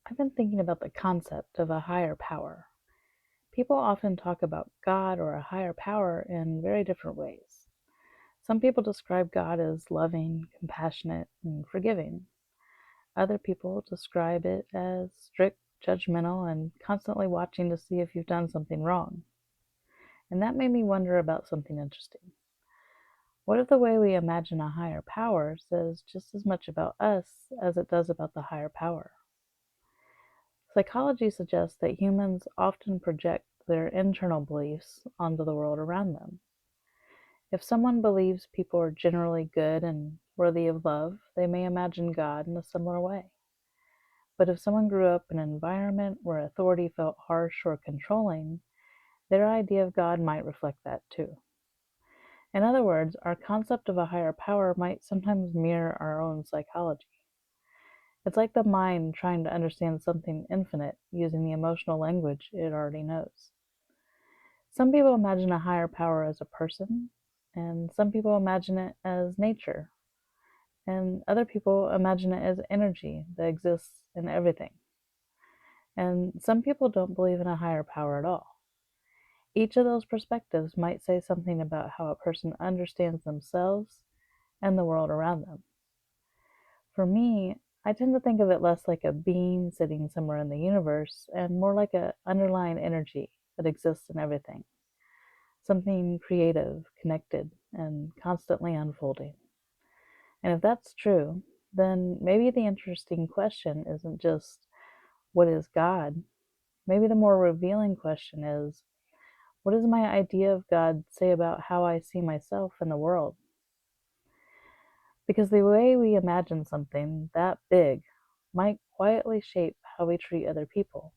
I've been thinking about the concept of a higher power. People often talk about God or a higher power in very different ways. Some people describe God as loving, compassionate, and forgiving. Other people describe it as strict, judgmental, and constantly watching to see if you've done something wrong. And that made me wonder about something interesting. What if the way we imagine a higher power says just as much about us as it does about the higher power? Psychology suggests that humans often project their internal beliefs onto the world around them. If someone believes people are generally good and worthy of love, they may imagine God in a similar way. But if someone grew up in an environment where authority felt harsh or controlling, their idea of God might reflect that too. In other words, our concept of a higher power might sometimes mirror our own psychology. It's like the mind trying to understand something infinite using the emotional language it already knows. Some people imagine a higher power as a person, and some people imagine it as nature, and other people imagine it as energy that exists in everything. And some people don't believe in a higher power at all. Each of those perspectives might say something about how a person understands themselves and the world around them. For me, I tend to think of it less like a being sitting somewhere in the universe and more like an underlying energy that exists in everything, something creative, connected, and constantly unfolding. And if that's true, then maybe the interesting question isn't just what is God? Maybe the more revealing question is what does my idea of God say about how I see myself and the world? Because the way we imagine something that big might quietly shape how we treat other people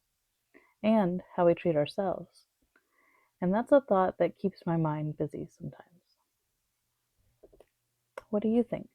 and how we treat ourselves. And that's a thought that keeps my mind busy sometimes. What do you think?